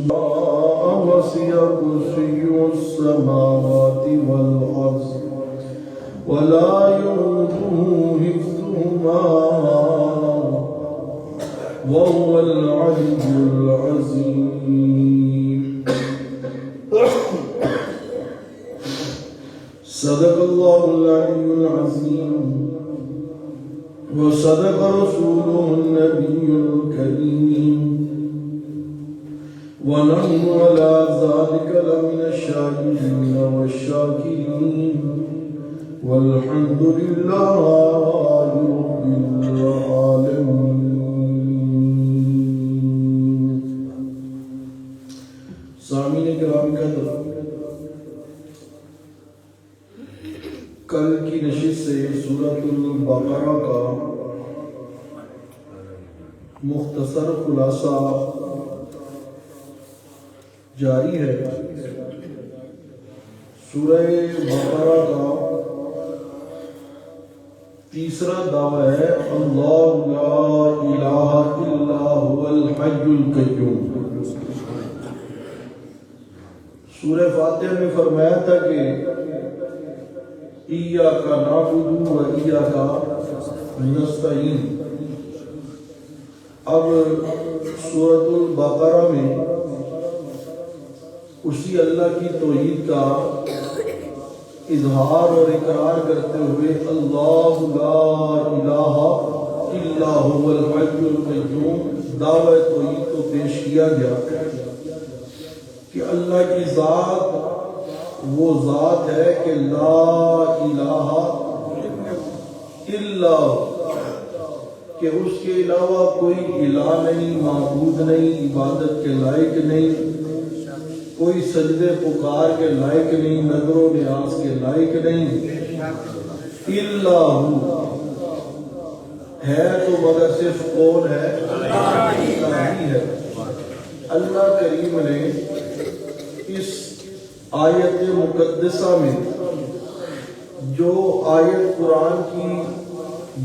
وسع كرسيه السماوات والأرض ولا يؤوده حفظهما وهو العلي العظيم. صدق الله العلي العظيم وصدق رسوله النبي الكريم ونحن على ذلك لمن الشاهدين والشاكرين والحمد لله رب العالمين. سامعین کرام قدر، کل کی نشست سے سورۃ البقرہ کا مختصر خلاصہ جاری ہے. سورہ بقرہ کا تیسرا دعویٰ ہے اللہ لا الہ الا هو الحی القیوم. سورہ فاتحہ میں فرمایا تھا کہ ایاک نعبد و ایاک نستعین. اب سورۃ البقرہ میں اسی اللہ کی توحید کا اظہار اور اقرار کرتے ہوئے اللہ لا الہ الا هو الحی القیوم دعوی توحید کو پیش کیا گیا کہ اللہ کی ذات وہ ذات ہے کہ لا الہ الا، کہ اس کے علاوہ کوئی الہ نہیں، معبود نہیں، عبادت کے لائق نہیں، کوئی سجدے پکار کے لائق نہیں، نظر و نیاز کے لائق نہیں. اللہ ہے تو مگر صرف کون ہے؟ اللہ ہی ہے. اللہ کریم نے اس آیت مقدسہ میں جو آیت قرآن کی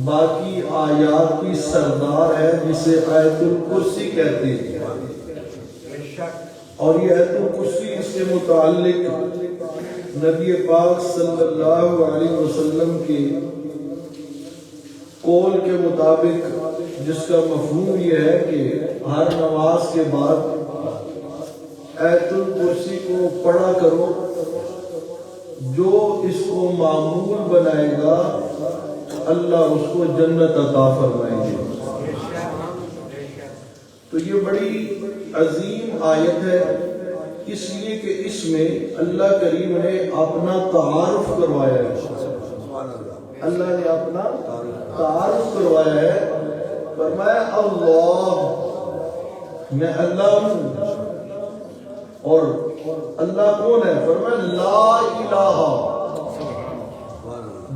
باقی آیات کی سردار ہے جسے آیت الکرسی کہتے ہیں، اور یہ آیت الکرسی اس کے متعلق نبی پاک صلی اللہ علیہ وسلم کے قول کے مطابق، جس کا مفہوم یہ ہے کہ ہر نماز کے بعد آیت الکرسی کو پڑھا کرو، جو اس کو معمول بنائے گا اللہ اس کو جنت عطا فرمائیں گے. تو یہ بڑی عظیم آیت ہے اس لیے کہ اس میں اللہ کریم نے اپنا تعارف کروایا ہے. اللہ نے اپنا تعارف کروایا ہے. فرمایا اللہ، میں اللہ ہوں. اور اللہ کون ہے؟ فرمایا لا الہ،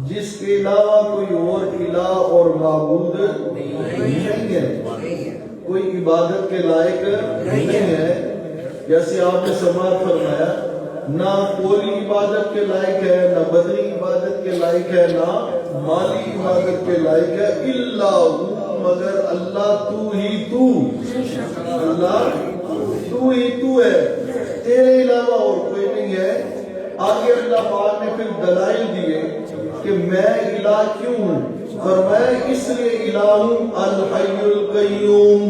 جس کے علاوہ کوئی اور الہ اور معبود نہیں ہے، کوئی عبادت کے لائق نہیں ہے. جیسے آپ نے سماعت فرمایا، نہ کولی عبادت کے لائق ہے، نہ بدنی عبادت کے لائق ہے، نہ مالی عبادت کے لائق ہے. اللہ، مگر اللہ تو ہی تو، اللہ تو ہی تو ہے، تیرے علاوہ اور کوئی نہیں ہے. آگے اللہ پاک نے پھر دلائل دیے کہ میں الہ کیوں ہوں. فرمایا اس لیے الہ ہوں الحی القیوم،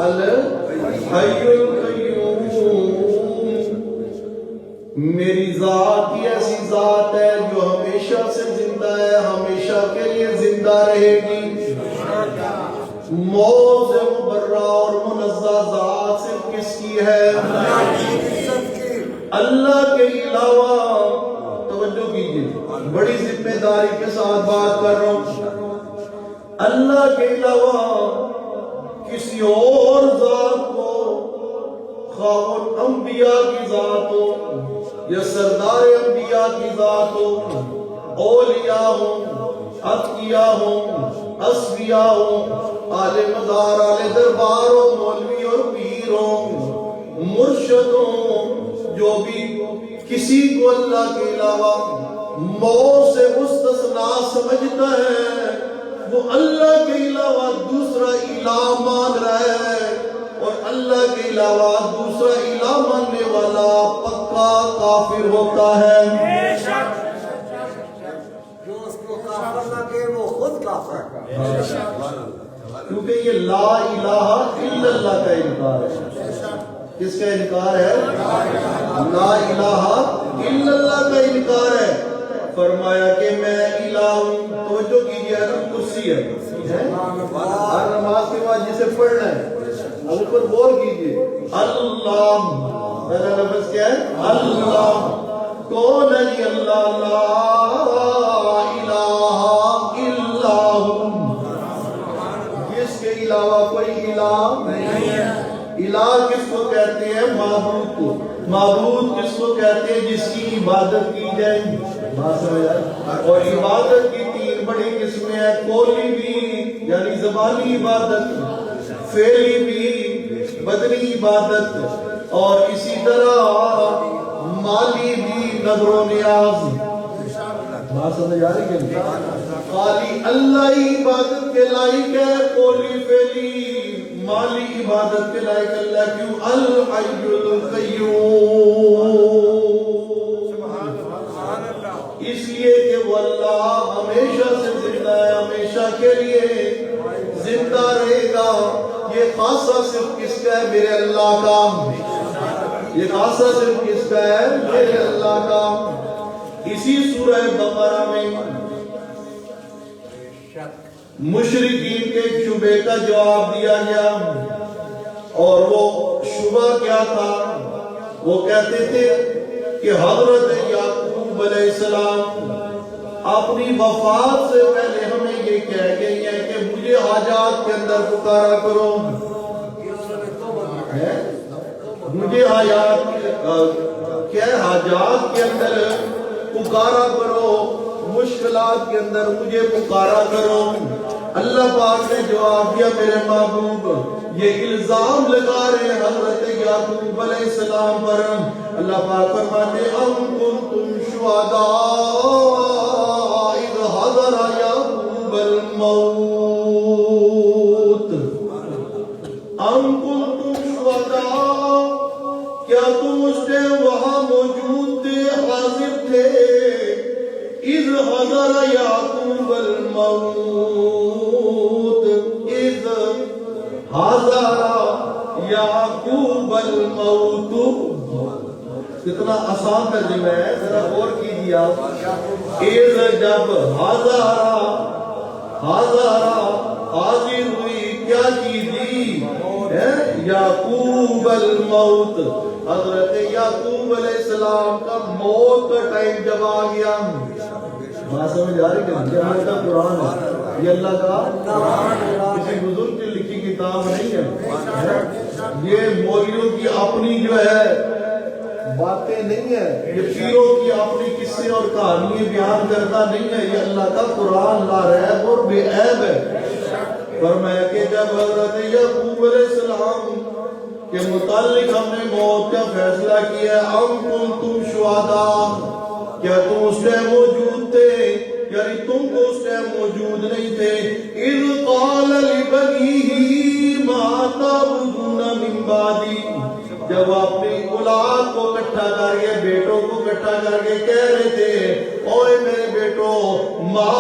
الحی القیوم. میری ذات ہی ایسی ذات ہے جو ہمیشہ سے زندہ ہے، ہمیشہ کے لیے زندہ رہے گی. موت سے مبرہ اور منزہ ذات صرف کس کی ہے؟ اللہ کے علاوہ. توجہ کیجئے، بڑی ذمہ داری کے ساتھ بات کر رہا ہوں. اللہ کے علاوہ کسی اور ذات کو، خواہ انبیاء کی ذات ہو یا سردار انبیاء کی ذات ہو، اولیاء ہوں، اتقیاء ہوں، اصفیاء ہوں، آل مزار، آل دربار ہو، مولوی اور پیر ہوں، مرشد ہوں، جو بھی کسی کو اللہ کے علاوہ موت سے مستثنا سمجھتا ہے وہ اللہ کے علاوہ دوسرا الہ مان رہا ہے. اور اللہ کے علاوہ دوسرا الہ ماننے والا پکا کافر ہوتا ہے. جو اس کو کافر لگے وہ خود کافر ہے. کیونکہ یہ لا الہ الا اللہ کا انکار ہے. کس کا انکار ہے؟ لا الہ الا اللہ کا انکار ہے. فرمایا کہ میں الہ ہوں. توجہ کیجیے، کرسی ہے ہر نماز کے بعد جسے پڑھنا ہے اس پر غور کیجیے. اللہ پہلا لفظ کیا ہے؟ اللہ. کون ہے یہ اللہ؟ لا الہ الا ہوں، جس کے علاوہ کوئی الہ نہیں ہے. الہ کس کو کہتے ہیں؟ معبود کو. معبود کس کو کہتے ہیں؟ جس کی عبادت کی جائے. اور عبادت کی تین بڑی قسمیں ہیں. قولی بھی یعنی زبانی عبادت، فعلی بھی بدنی عبادت، اور اسی طرح مالی بھی نظر و نیاز. بات سمجھ آ رہی ہے؟ خالی اللہ ہی عبادت کے لائق ہے. قولی فعلی مالی عبادت کے لائق اللہ کیوں؟ الحی القیوم. اس لیے کہ وہ اللہ ہمیشہ سے زندہ ہے، ہمیشہ کے لیے زندہ رہے گا. یہ خاصہ صرف کس کا ہے؟ میرے اللہ کا. یہ خاصہ صرف کس کا ہے؟ میرے اللہ کا. اسی سورہ بقرہ میں مشرکین کے شبہ کا جواب دیا گیا، اور وہ شبہ کیا تھا؟ وہ کہتے تھے کہ حضرت یعقوب علیہ السلام اپنی وفات سے پہلے ہمیں یہ کہہ گئی ہیں کہ مجھے حاجات کے اندر پکارا کرو. مجھے حاجات کے اندر پکارا کرو، مشکلات کے اندر مجھے پکارا کرو. اللہ پاک نے جواب دیا میرے محبوب یہ الزام لگا رہے ہیں حضرت یعقوب علیہ السلام پر. اللہ پاک فرماتے ام کنتم شہداء اذ حضر یعقوب الموت. ام کنتم شہداء، کیا تم اس ٹائم وہاں موجود تھے، حاضر تھے؟ اذ حضر یعقوب الموت، اذ حضر یعقوب الموت. کتنا آسان ترجمہ ہے، ذرا غور کیجیے آپ. اذ جب حضر حاضر ہوئی کیا چیز دی؟ یعقوب الموت. حضرت یعقوب علیہ السلام کا موت کا ٹائم جب آ گیا. بات سمجھ آ رہی ہے؟ یہ اللہ کا قرآن ہے، یہ اللہ کا کسی بزرگ کی لکھی کتاب نہیں ہے. یہ مولیوں کی اپنی جو ہے باتیں نہیں ہے، یہ پیروں کی اپنی قصے اور کہانیاں بیان کرتا نہیں ہے. یہ اللہ کا قرآن لا ریب اور بے عیب ہے. فرمایا کہ جب حضرت یعقوب علیہ السلام کے متعلق ہم نے موت کا فیصلہ کیا، ام کنتم شہداء، کیا تم اس ٹائم موجود تھے؟ یعنی تم کو اس ٹائم موجود نہیں تھے. اذ قال لبنیہ ما تعبدون من بعدی، جب اپنی اولاد کو اکٹھا کر کے، بیٹوں کو اکٹھا کر کے کہہ رہے تھے اوے میرے بیٹو ما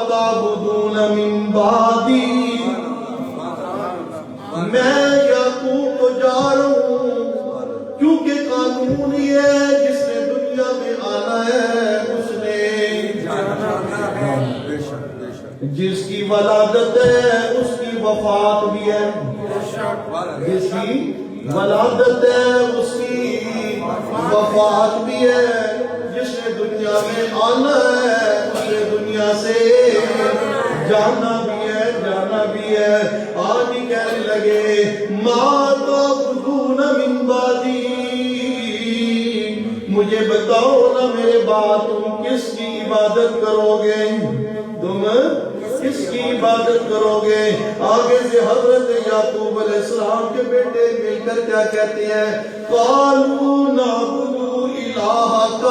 تعبدون من بعدی، میں یعقوب کو جا رہا ہوں کیونکہ قانون یہ ہے جس نے دنیا میں آنا ہے اس نے جس کی ولادت ہے اس کی وفات بھی ہے. جس کی ولادت ہے اس کی وفات بھی ہے. جس نے دنیا میں آنا ہے اس نے دنیا سے جانا بھی ہے، جانا بھی ہے. آج ہی کہنے لگے ما تعبدون من بعدی، مجھے بتاؤ نا میرے بعد تم کس کی عبادت کرو گے؟ تم کس کی عبادت کرو گے؟ آگے سے حضرت یعقوب علیہ السلام کے بیٹے مل کر کیا کہتے ہیں؟ قالوا نعبد الہک.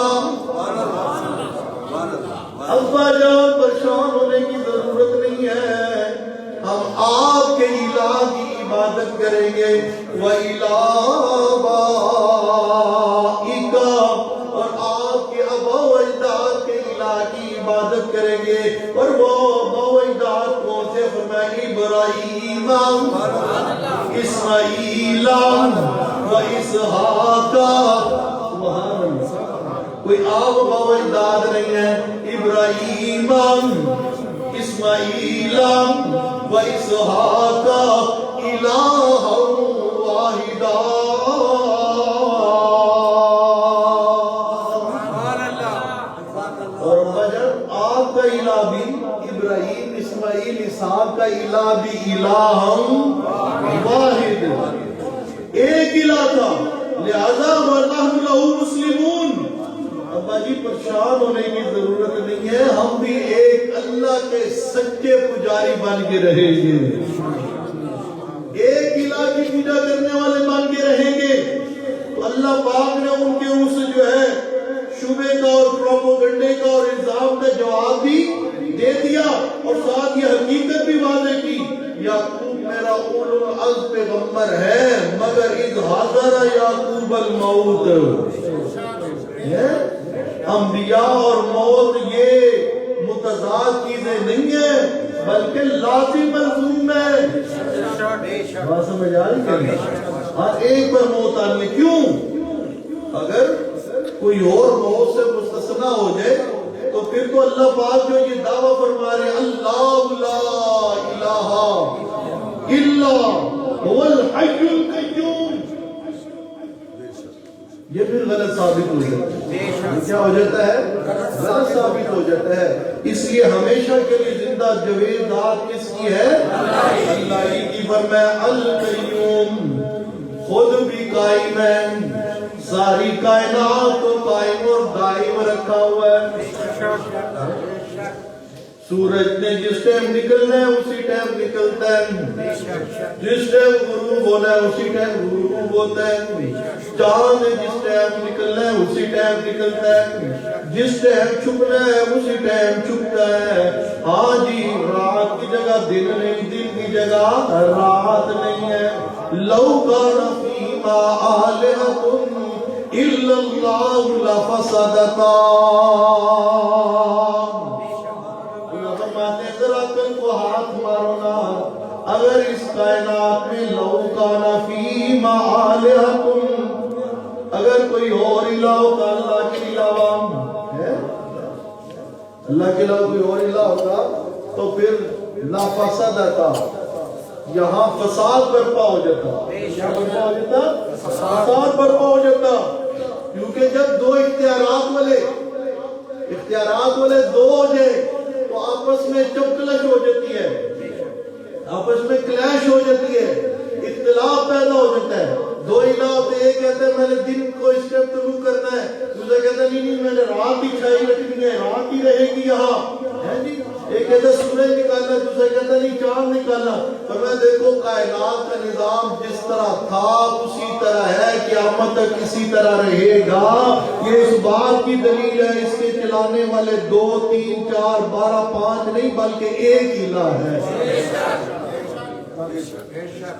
ابا جان پریشان ہونے کی ضرورت نہیں ہے، ہم آپ کے الہ کی عبادت کریں گے. وَإِلَىٰ آبَائِكَ، اور آپ کے آباء و اجداد کے الہ کی عبادت کریں گے. اور وہ آباء و اجداد کون سے؟ فرمایا ابراہیم، اسماعیل و اسحاق. سبحان اللہ. کوئی آباء و اجداد نہیں ہے. ابراہیم، اسماعیل و اسحاق الہ واحدا. اور جب آپ کا الہ بھی ابراہیم، اسماعیل، اسحاق کا الہ بھی الہ واحد، ایک الہ تھا. لہذا وَنَحْنُ لَهُ مُسْلِمُونَ. ابا جی پریشان ہونے کی ضرورت نہیں ہے، ہم بھی ایک اللہ کے سچے پجاری بن کے رہیں گے، ایک الہ کی پوجا کرنے والے بن کے رہیں گے. تو اللہ پاک نے ان کے اس جو ہے شبے کا اور پروپوگنڈے کا اور الزام کا جواب بھی دے دیا، اور ساتھ یہ حقیقت بھی واضح کی. یعقوب میرا اولو العزم پیغمبر ہے، مگر اذ حضر یعقوب الموت. انبیاء اور موت یہ متضاد چیزیں نہیں ہیں، بلکہ لازم ملزوم ہے. بات سمجھ آ رہی ہے؟ ہر ایک پر موت آنی. کیوں؟ اگر کوئی اور موت سے مستثنا ہو جائے تو پھر تو اللہ پاک جو یہ دعویٰ فرما رہے اللہ لا الہ الا هو الحی القیوم، یہ پھر غلط ثابت ہو جاتا ہے. کیا ہو جاتا ہے؟ غلط ثابت ہو جاتا ہے. اس لیے ہمیشہ کے لیے زندہ جاوید ذات کس کی ہے؟ اللہ ہی کی. فرمایا القیوم، خود بھی قائم ہے، ساری کائنات کو قائم اور دائم رکھا ہوا ہے. سورج نے جس ٹائم نکلنا ہے اسی ٹائم نکلتا ہے، جس ٹائم غروب ہونا ہے اسی ٹائم غروب ہوتا ہے. چاند نے جس ٹائم نکلنا ہے اسی ٹائم نکلتا ہے، جس ٹائم چھپنا ہے اسی ٹائم چھپتا ہے. ہاں جی، رات کی جگہ دن نہیں، دن کی جگہ رات نہیں ہے. لو کان فیہما آلہۃ الا اللہ لفسدتا. ذرا کل کو ہاتھ مارو نا، اگر اس کائنات میں لو کان فیہما آلہۃ، اگر کوئی اور الہ ہوتا اللہ کے علاوہ ہے، اللہ کے علاوہ کوئی اور الہ ہوتا تو پھر لفسدتا، یہاں فساد برپا ہو جاتا. کیا برپا ہو جاتا؟ فساد برپا ہو جاتا. کیونکہ جب دو اختیارات والے دو ہو جائے تو آپس میں چپکلش ہو جاتی ہے، آپس میں کلیش ہو جاتی ہے، اختلاف پیدا ہو جاتا ہے. دو الہ ہوتے، ایک کہتا ہے میں نے دن کو اس ٹائم طلوع کرنا ہے، دوسرا کہتا ہے نہیں میں نے رات کی چھائی رکھنی ہے، رات کی رہے گی یہاں. ایک کہتا ہے سورج نکالنا، دوسرا کہتا ہے نہیں چاند نکالنا. پر میں دیکھو کائنات کا نظام جس طرح تھا اسی طرح ہے، قیامت تک اسی طرح رہے گا. یہ اس بات کی دلیل ہے اس کے چلانے والے 2 3 4 12 5 نہیں بلکہ ایک الہ ہے.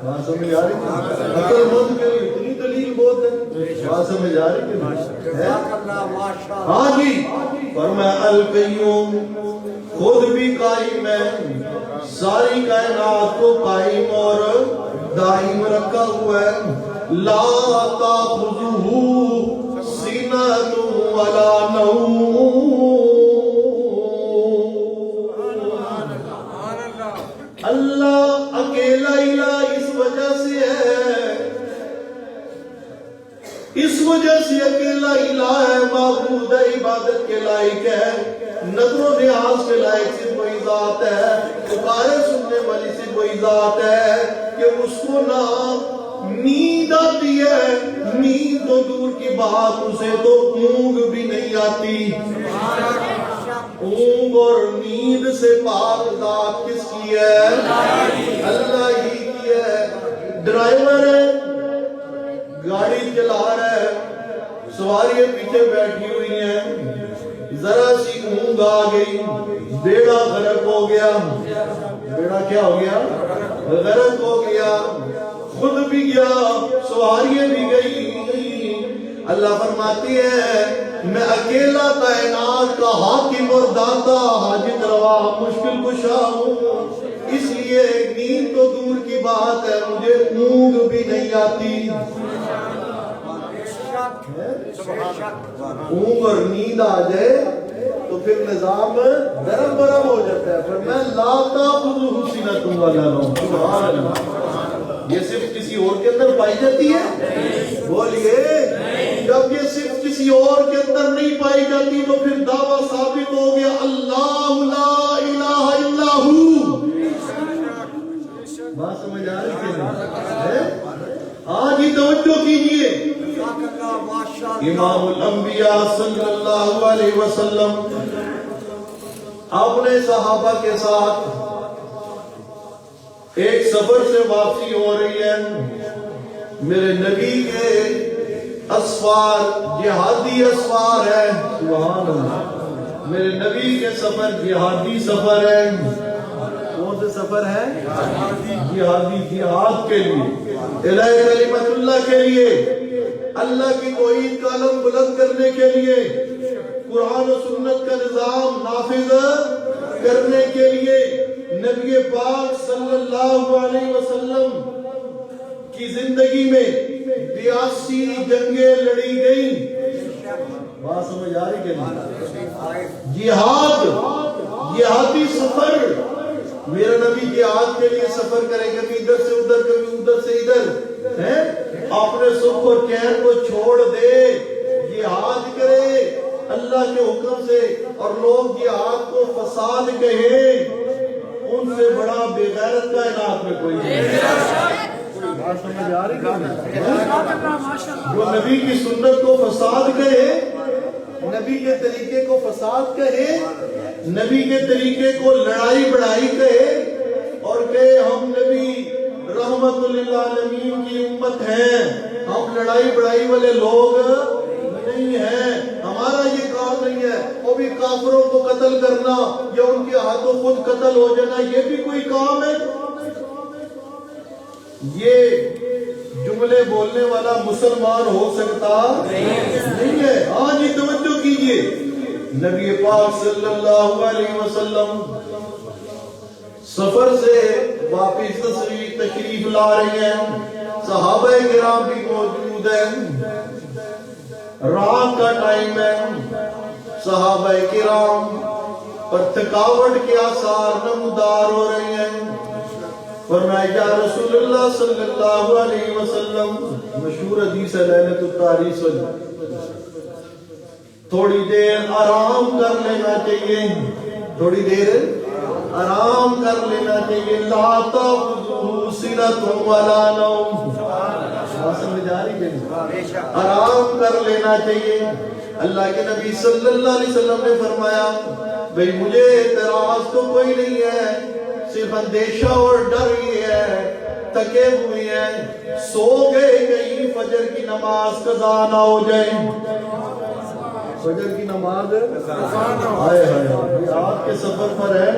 بات سمجھ آ رہی ہے؟ عقل مند کے لیے اتنی دلیل بہت ہے. بات سمجھ آ رہی ہے؟ ہاں جی. فرمایا القیوم، خود بھی قائم ہے، ساری کائنات کو قائم اور دائم رکھا ہوا ہے. لا تأخذہ سنۃ ولا نوم. اللہ اکیلا الہ اس وجہ سے ہے، اس وجہ سے اکیلا الہ ہے، معبود عبادت کے لائق ہے، نظر و نیاز کے لائق صرف وہی ذات ہے، پکارے سننے والی صرف وہی ذات ہے کہ اس کو نہ نیند آتی ہے، نیند تو دور کی بات، اسے تو اونگ بھی نہیں آتی. اونگ اور نیند سے پاک ذات کس کی ہے؟ اللہ ہی کی ہے. ڈرائیور ہے، گاڑی چلا رہا ہے، سواریاں پیچھے بیٹھی ہوئی ہیں، ذرا سی اونگ آ گئی، بیڑا غرق ہو گیا. بیڑا کیا ہو گیا؟ غرق ہو گیا. خود بھی گیا سواریاں بھی گئی. اللہ فرماتی ہے میں اکیلا کائنات کا حاکم اور داتا حاجت روا مشکل کشا ہوں. اس لیے نیند تو دور کی بات ہے مجھے اونگ بھی نہیں آتی. اونگ اور نیند آ جائے تو پھر نظام درم برم ہو جاتا ہے. پر میں لاتا خود حسینہ تم والا ہوں. سبحان اللہ. یہ صرف کسی اور کے اندر پائی جاتی ہے؟ بولیے. جب یہ صرف کسی اور کے اندر نہیں پائی جاتی تو پھر دعویٰ ثابت ہو گیا اللہ لا الہ الا ہو. بات سمجھ آ رہی ہے؟ آج ہی توجہ کیجئے. امام الانبیاء صلی اللہ علیہ وسلم اپنے صحابہ کے ساتھ ایک سفر سے واپسی ہو رہی ہے. میرے نبی کے اسفار جہادی اسفار ہے. سبحان اللہ. میرے نبی کے سفر جہادی سفر ہے. کون سے سفر ہے؟ جہادی. جہاد کے لیے الہ کلمت اللہ کے لیے اللہ کی توحید کا علم بلند کرنے کے لیے قرآن و سنت کا نظام نافذ کرنے کے لیے نبی پاک صلی اللہ علیہ وسلم کی زندگی میں 82 جنگیں لڑی گئیں. بات سمجھ آ رہی کہ نہیں؟ جہاد جہادی سفر. میرا نبی جہاد کے لیے سفر کرے کبھی ادھر سے ادھر کبھی ادھر سے ادھر اپنے سکھ اور چین کو چھوڑ دے جہاد کرے اللہ کے حکم سے. اور لوگ جہاد کو فساد کہیں ان سے بڑا بے غیرت کائنات میں کوئی نہیں. بات سمجھ آ رہی ہے؟ جو نبی کی سنت کو فساد کہے نبی کے طریقے کو فساد کہے نبی کے طریقے کو لڑائی بڑائی کہے اور کہے ہم نبی رحمت للعالمین کی امت ہیں ہم لڑائی بڑائی والے لوگ نہیں ہیں ہمارا یہ کام نہیں ہے. وہ بھی کافروں کو قتل کرنا یا ان کے ہاتھوں خود قتل ہو جانا یہ بھی کوئی کام ہے؟ یہ جملے بولنے والا مسلمان ہو سکتا نہیں ہے. آج ہی توجہ کیجئے. نبی پاک صلی اللہ علیہ وسلم سفر سے واپس تشریف لا رہی ہیں. صحابہ کرام بھی موجود ہیں. رات کا ٹائم ہے. صحابہ کرام پر تھکاوٹ کے آثار نمودار ہو رہی ہیں. فرمایا یا رسول اللہ صلی اللہ علیہ وسلم مشہور حدیث ہے لعنت الطارس تھوڑی دیر آرام کر لینا چاہیے. تھوڑی دیر آرام کر لینا چاہیے. لا تأخذہ سنۃ ولا نوم. سمجھ آ رہی ہے؟ آرام کر لینا چاہیے. اللہ کے نبی صلی اللہ علیہ وسلم نے فرمایا بھئی مجھے اعتراض تو کوئی نہیں ہے صرف اندیشہ اور ڈر یہ ہے تھکے ہوئے ہیں سو گئے کہیں فجر کی نماز قضا نہ ہو جائے. فجر کی نماز آئے یہ آپ کے سفر پر ہے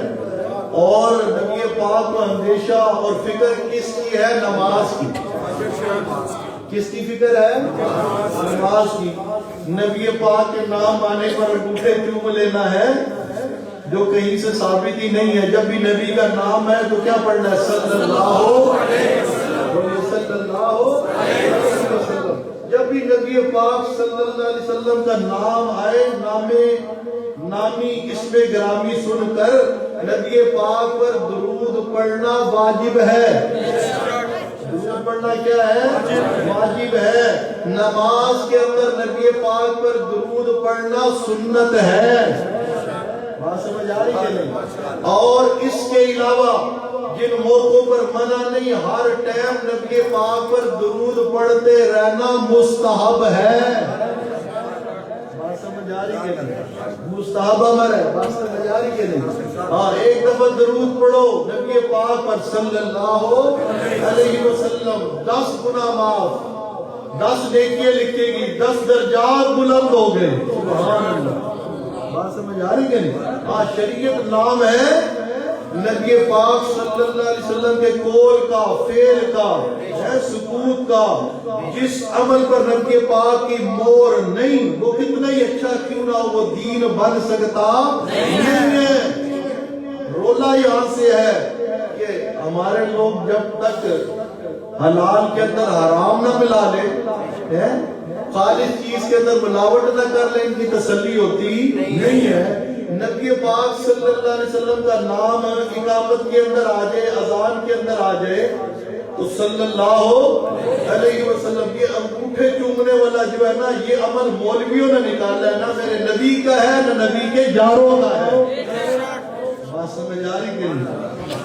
اور نبی پاک کو اندیشہ اور فکر کس کی ہے؟ نماز کی. کس کی فکر ہے؟ نماز کی. نبی پاک کے نام آنے پر انگوٹھے چوم لینا ہے جو کہیں سے ثابت ہی نہیں ہے. جب بھی نبی کا نام ہے تو کیا پڑھنا ہے؟ صلی اللہ علیہ وسلم. جب بھی نبی پاک صلی اللہ علیہ وسلم کا نام آئے نامی اسم گرامی سن کر نبی پاک پر درود پڑھنا واجب ہے. درود پڑھنا کیا ہے؟ واجب ہے. نماز کے اندر نبی پاک پر درود پڑھنا سنت ہے. بات سمجھ آ رہی ہے نہیں؟ اور اس کے علاوہ جن موقعوں پر منع نہیں ہر ٹائم نبی پاک پر درود پڑھتے رہنا مستحب ہے. بات سمجھ آ رہی ہے نہیں؟ مستحب امر ہے. بات سمجھ آ رہی ہے نہیں؟ ہاں ایک دفعہ درود پڑھو نبی پاک پر صلی اللہ علیہ وسلم 10 گناہ معاف 10 نیکیاں لکھے گی 10 درجات بلند ہو گئے. سبحان اللہ. بات سمجھ آ رہی ہے نہیں؟ شریعت نام ہے نبی پاک صلی اللہ علیہ وسلم کے قول کا، فعل کا، سکوت کا، جس عمل پر نبی پاک کی مور نہیں، وہ کتنا ہی اچھا کیوں نہ ہو، وہ دین بن سکتا نہیں ہے۔ رولا یہاں سے ہے کہ ہمارے لوگ جب تک حلال کے اندر حرام نہ ملا لے، خالص چیز کے اندر ملاوٹ نہ کر لیں، ان کی تسلی ہوتی نہیں ہے۔ نبی پاک صلی اللہ علیہ وسلم کا نام اقامت کے اندر آ جائے، اذان کے اندر آ جائے تو صلی اللہ علیہ وسلم، یہ انگوٹھے چومنے والا جو ہے نا، یہ عمل مولویوں نے نکالا ہے، نہ میرے نبی کا ہے نہ نبی کے یاروں کا ہے۔ بات سمجھ آ رہی کہ نہیں؟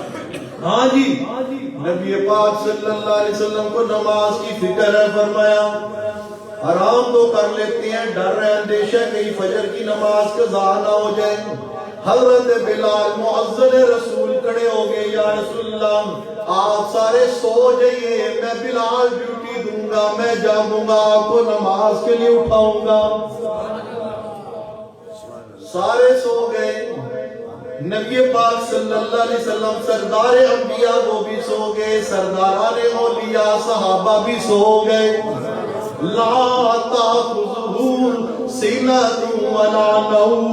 ہاں جی، نبی پاک صلی اللہ علیہ وسلم کو نماز کی فکر ہے، فرمایا حرام تو کر لیتے ہیں، ڈر رہے اندیشہ کہیں فجر کی نماز قضا نہ ہو جائے۔ حضرت بلال مؤذن رسول کھڑے ہو گئے، یا رسول اللہ آپ سارے سو جائیے، میں بلال ڈیوٹی دوں گا، میں جاؤں گا، آپ کو نماز کے لیے اٹھاؤں گا۔ سارے سو گئے، نبی پاک صلی اللہ علیہ وسلم سردار انبیاء وہ بھی سو گئے، سرداران اولیاء صحابہ بھی سو گئے۔ لا تأخذه سنة ولا نوم،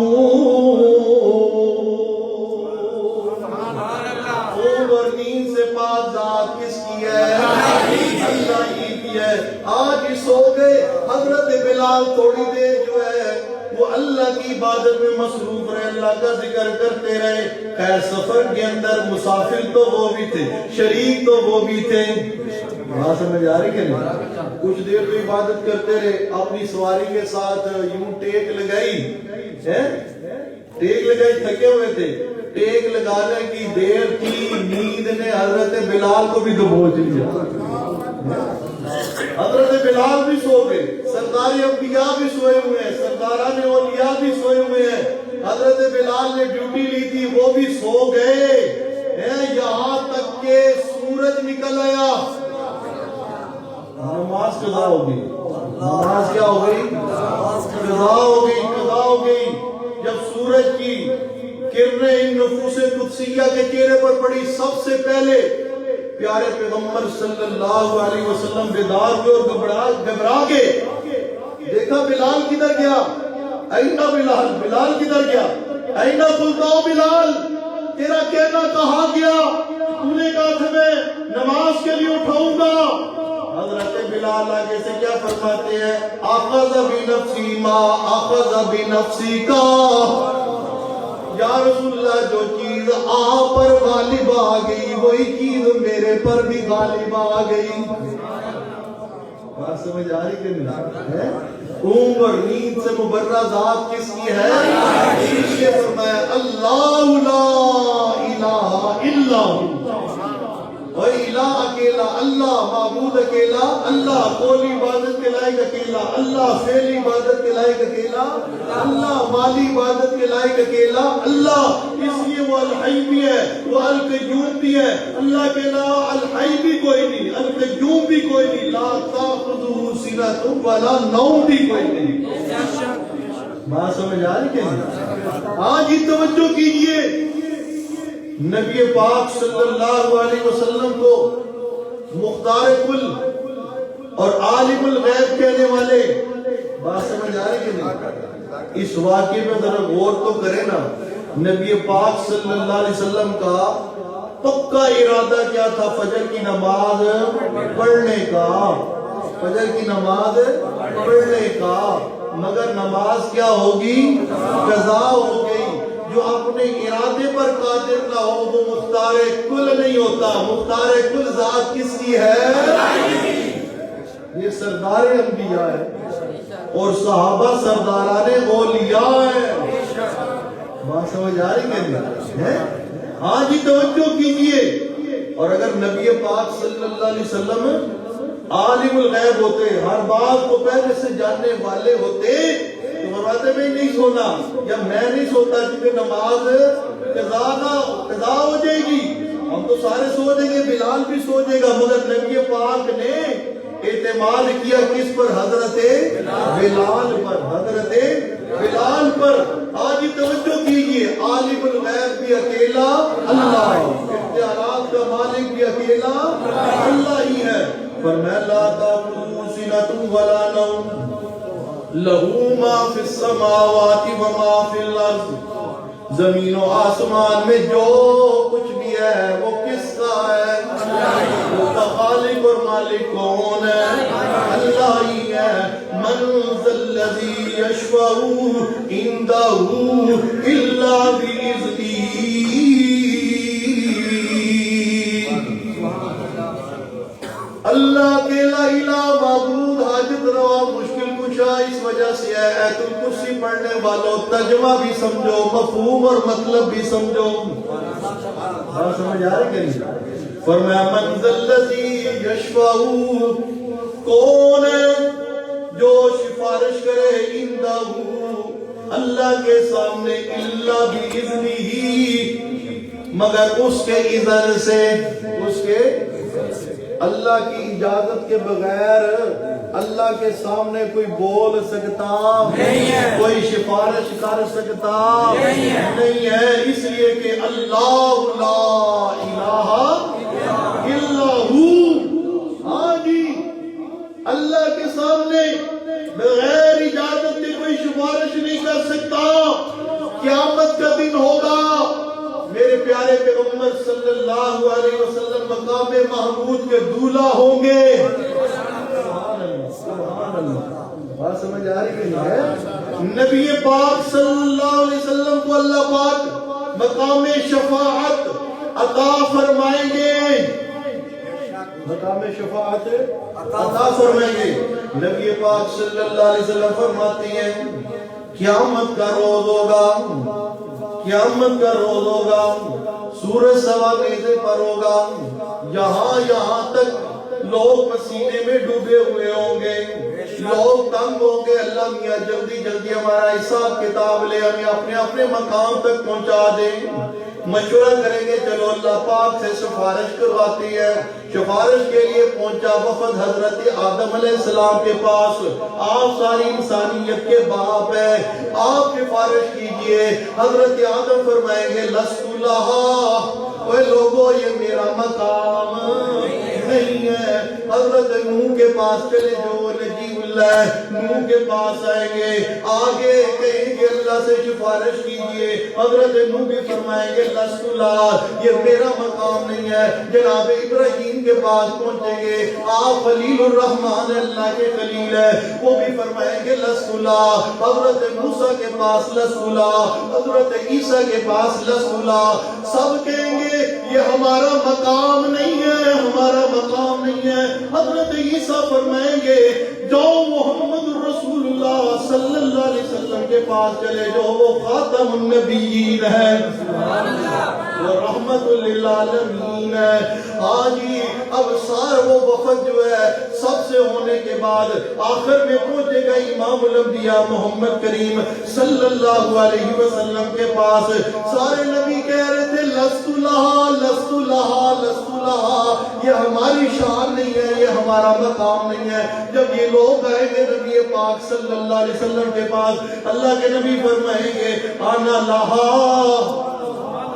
اور نیند سے پاک ذات کس کی ہے؟ اللہ ہی کی ہے۔ آج ہی سو گئے۔ حضرت بلال تھوڑی دیر جو ہے وہ اللہ کی عبادت میں مصروف رہے، اللہ کا ذکر کرتے رہے۔ خیر سفر کے اندر مسافر تو وہ بھی تھے، شریک تو وہ بھی تھے۔ وہاں سمجھ آ رہی کہ نہیں؟ کچھ دیر تو عبادت کرتے رہے، اپنی سواری کے ساتھ یوں ٹیک لگائی، تھکے ہوئے تھے، ٹیک لگانے کی دیر کی، نیند نے حضرت بلال کو بھی دبوچ لیا۔ حضرت بلال بھی سو گئے، سردار انبیاء بھی سوئے ہوئے ہیں، سرداران اولیاء بھی سوئے ہوئے ہیں۔ حضرت بلال نے ڈیوٹی لی تھی، وہ بھی سو گئے، یہاں تک کہ سورج نکل آیا۔ نماز قضا ہو گئی، نماز کیا ہو گئی؟ قضا ہو گئی، قضا ہو گئی۔ جب سورج کی کرنیں ان نفوس قدسیہ کے چہرے پر پڑی، سب سے پہلے پیارے پیغمبر صلی اللہ علیہ وسلم بیدار ہوئے اور گھبرا کے دیکھا بلال کدھر گیا؟ اینا بلال، بلال کدھر گیا؟ اینا قلتا بلال، تیرا کہنا کہاں گیا؟ تو نے کہا تھا میں نماز کے لیے اٹھاؤں گا۔ حضرت بلال آگے سے کیا فرماتے ہیں؟ اخذ بنفسی ما اخذ بنفسی کا، یا رسول اللہ جو چیز آپ پر غالب آ گئی وہی چیز میرے پر بھی غالب آ گئی۔ بات سمجھ آ رہی کہ نہیں؟ اونگ اور نیند سے مبرہ ذات کس کی ہے؟ اس لیے فرمایا اللہ لا الہ الا ہو، اور الہ اکیلا اللہ، معبود اکیلا اللہ، قولی عبادت کے لائق اکیلا اللہ، فعلی عبادت کے لائق اکیلا اللہ، مالی عبادت کے لائق اکیلا اللہ۔ اس لیے وہ الحی بھی ہے، وہ القیوم بھی ہے، اللہ کے علاوہ الحی بھی کوئی نہیں، القیوم بھی کوئی نہیں، لا تأخذہ سنۃ ولا نوم بھی کوئی نہیں۔ بات سمجھ آ رہی کہ آج ہی توجہ کیجئے، نبی پاک صلی اللہ علیہ وسلم کو مختار کل اور عالم الغیب کہنے والے، بات سمجھ آ رہی کہ نہیں؟ اس واقعے میں ذرا غور تو کریں نا، نبی پاک صلی اللہ علیہ وسلم کا پکا ارادہ کیا تھا؟ فجر کی نماز پڑھنے کا، فجر کی نماز پڑھنے کا، مگر نماز کیا ہوگی؟ قضا ہو گئی۔ جو اپنے ارادے پر قادر نہ ہو وہ مختار کل نہیں ہوتا۔ مختار کل ذات کس کی ہے؟ یہ سردار انبیاء ہے اور صحابہ سرداران اولیاء ہیں۔ بات سمجھ آ رہی ہے؟ ہاں جی توجہ کیجئے۔ اور اگر نبی پاک صلی اللہ علیہ وسلم عالم الغیب ہوتے، ہر بات کو پہلے سے جاننے والے ہوتے، تو فرماتے میں نہیں سونا، یا میں نہیں سوتا کیونکہ نماز قضا ہو جائے گی، ہم تو سارے سو جائیں گے، بلال بھی سو جائے گا، مگر نبی پاک نے اعتماد کیا کس پر؟ حضرت بلال پر، حضرت بلال پر۔ آج توجہ کیجئے، لیے عالم الغیب بھی اکیلا اللہ، اختیارات کا مالک بھی اکیلا اللہ ہی ہے۔ فرمایا لا تأخذہ سنۃ ولا نوم لہ ما فی السماوات وما فی الارض، زمین و آسمان میں جو کچھ بھی ہے وہ کس کا ہے؟ وہ خالق اور مالک کون ہے؟ اللہ ہی ہے۔ من ذا الذی یشفع عندہ الا بإذنہ، اللہ کے لا الہ معبود حاجت روا مشکل کشا اس وجہ سے ہے۔ ایت الکرسی پڑھنے والوں ترجمہ بھی سمجھو، مفہوم اور مطلب بھی سمجھو۔ سمجھ آ رہی کہ نہیں؟ فرمایا من ذا الذی یشفع، کون ہے جو سفارش کرے عندہ اللہ کے سامنے، الا بإذنہ، مگر اس کے اذن سے، اس کے اللہ کی اجازت کے بغیر اللہ کے سامنے کوئی بول سکتا نہیں ہے، کوئی سفارش کر سکتا نہیں ہے، اس لیے کہ اللہ لا الہ الا ہو۔ ہاں جی، اللہ کے سامنے بغیر اجازت کے کوئی سفارش نہیں کر سکتا۔ قیامت کا دن ہوگا، میرے پیارے پیغمبر صلی اللہ علیہ وسلم مقام محمود کے دولہ ہوں گے۔ سبحان اللہ، سبحان اللہ، بات سمجھ آ رہی نہیں ہے؟ نبی پاک صلی اللہ علیہ وسلم کو اللہ پاک مقام شفاعت عطا فرمائیں گے، مقام شفاعت عطا فرمائیں گے۔ نبی پاک صلی اللہ علیہ وسلم فرماتے ہیں قیامت کا روز ہوگا، قیامت کا روز ہوگا، سورج سوا نیزے پر ہوگا، یہاں تک لوگ پسینے میں ڈوبے ہوئے ہوں گے، لوگ تنگ ہوں گے، اللہ میاں جلدی جلدی ہمارا حساب کتاب لے، ہمیں اپنے اپنے مقام تک پہنچا دے۔ مشورہ کریں گے، چلو اللہ پاک سے سفارش کرواتی ہے۔ سفارش کے لیے پہنچا وفد حضرت آدم علیہ السلام کے پاس، آپ ساری انسانیت کے باپ ہیں، آپ سفارش کیجئے۔ حضرت آدم فرمائیں گے لست لہا، اے لوگو یہ میرا مقام نہیں ہے۔ حضرت نوح کے پاس چلے جو نجیب اللہ نوح کے پاس آئیں گے، آگے کہیں گے اللہ سے سفارش کیجئے۔ حضرت نوح بھی فرمائیں گے لست لہا، یہ میرا مقام نہیں ہے۔ جناب ابراہیم کے پاس پہنچیں گے، آپ خلیل الرحمن اللہ کے خلیل ہے، وہ بھی فرمائیں گے لست لہا۔ حضرت موسیٰ کے پاس لست لہا، حضرت عیسیٰ کے پاس لست لہا۔ سب کہیں گے یہ ہمارا مقام نہیں ہے، ہمارا مقام نہیں ہے۔ حضرت عیسیٰ فرمائیں گے جاؤ محمد رسول اللہ صلی اللہ علیہ وسلم کے پاس چلے جو، وہ خاتم النبیین ہے، وہ رحمت للعالمین ہے۔ ہاں جی، اب سار وہ وفد جو ہے سب سے ہونے کے بعد آخر میں پہنچے گا امام الانبیاء محمد کریم صلی اللہ علیہ وسلم کے پاس۔ سارے نبی کہہ رہے تھے لست لہا لست لہا لست لہا، یہ ہماری شان نہیں ہے، یہ ہمارا مقام نہیں ہے۔ جب یہ لوگ آئیں گے نبی پاک صلی اللہ علیہ وسلم کے پاس، اللہ کے نبی فرمائیں گے انا لہا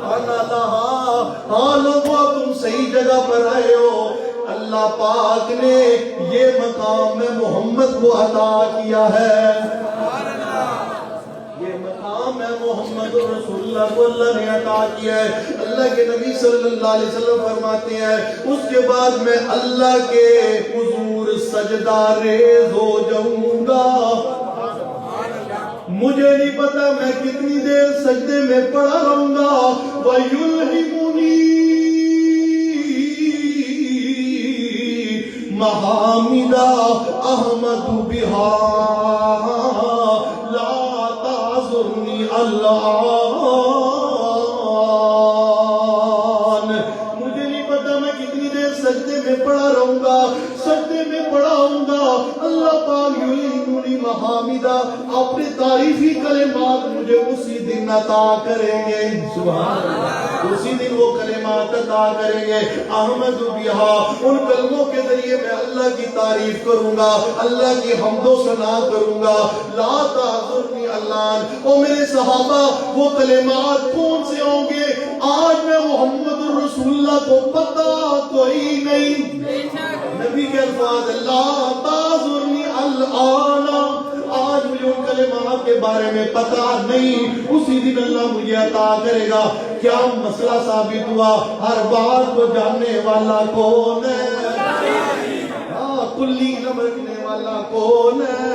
انا لہا، ہاں لوگوں تم صحیح جگہ پر آئے ہو، اللہ پاک نے یہ مقام میں محمد کو عطا کیا ہے، یہ مقام ہے محمد رسول اللہ کو اللہ نے عطا کیا ہے۔ اللہ کے نبی صلی اللہ علیہ وسلم فرماتے ہیں اس کے بعد میں اللہ کے حضور سجدہ ریز ہو جاؤں گا، مجھے نہیں پتا میں کتنی دیر سجدے میں پڑا رہوں گا۔ وَيُلْهِمُنِي مَحَامِدَ أَحْمَدُ بِهَا لَا تَعْذُرْنِي اللَّهَ، مجھے نہیں پتا میں کتنی دیر سجدے میں پڑا رہوں گا، سجدے میں پڑا ہوں گا۔ اللہ پاک یُلْهِمُنِي کلی محامدہ، اپنے تعریفی کلمات مجھے اسی دن عطا کریں گے، سبحان اللہ، اسی دن وہ کلمات عطا کریں گے، احمد بہا، ان کلموں کے ذریعے میں اللہ کی تعریف کروں گا، اللہ کی حمد و ثنا کروں گا، لا تحزنی اللہ۔ او میرے صحابہ، وہ کلمات کون سے ہوں گے؟ آج میں محمد رسول اللہ کو پتہ کوئی نہیں، نبی کے الفاظ لا تحزنی الآن، آج مجھے ان کلمات کے بارے میں پتہ نہیں، اسی دن اللہ مجھے عطا کرے گا۔ کیا مسئلہ ثابت ہوا؟ ہر بات کو جاننے والا کون ہے؟ کلی علم رکھنے والا کون ہے؟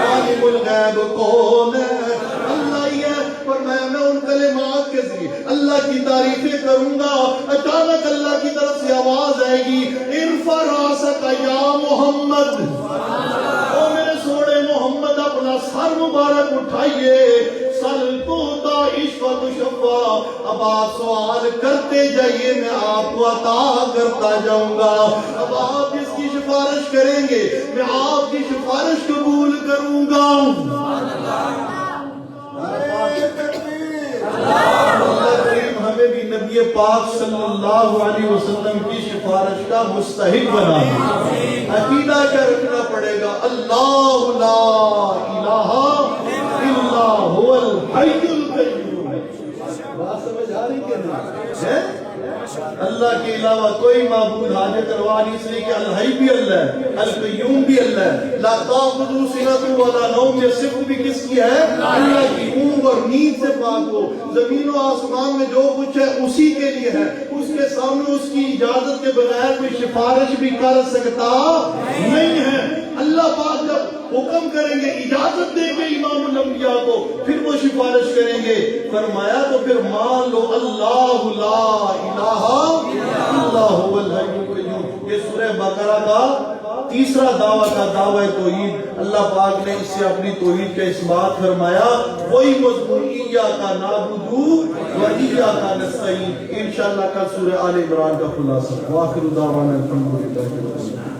عالم الغیب کون ہے؟ اللہ ہی ہے۔ فرمایا میں ان کلمات کے ذریعے اللہ کی تعریفیں کروں گا۔ اچانک اللہ کی طرف سے آواز آئے گی، ارفع راسک یا محمد، او میرے سوڑے محمد اپنا سر مبارک اٹھائیے، سل توتا عشق تشفا، اب آپ سوال کرتے جائیے میں آپ کو عطا کرتا جاؤں گا، اب آپ جس کی سفارش کریں گے میں آپ کی سفارش قبول کروں گا۔ اللہ کریم ہمیں بھی نبی پاک صلی اللہ علیہ وسلم کی سفارش کا مستحق بنا دے۔ عقیدہ کیا رکھنا پڑے گا؟ اللہ لا الہ الا هو الحی القیوم۔ بات سمجھ آ رہی کہ نہیں؟ اللہ کے علاوہ کوئی معبود حاجت روا نہیں، اس لیے کہ الحی بھی اللہ ہے، القیوم بھی اللہ ہے، لا تاخذو سنۃ ولا نوم، یہ صفت بھی کس کی ہے؟ اللہ کی۔ اونگ اور نیند سے پاک ہو، زمین و آسمان میں جو کچھ ہے اسی کے لیے ہے، اس کے سامنے اس کی اجازت کے بغیر کوئی سفارش بھی کر سکتا نہیں ہے۔ اللہ پاک جب حکم کریں گے، اجازت دیں گے امام الانبیاء کو، پھر وہ سفارش کریں گے۔ فرمایا تو پھر مان لو اللہ لا الہ الا هو الحی القیوم۔ یہ سورہ بقرہ کا تیسرا دعویٰ کا دعویٰ توحید، اللہ پاک نے اس سے اپنی توحید کا اثبات فرمایا۔ وہی مضمون ایاک نعبد و ایاک نستعین، انشاءاللہ کل سورہ آل عمران کا خلاصہ۔ وآخر دعوانا الحمدللہ۔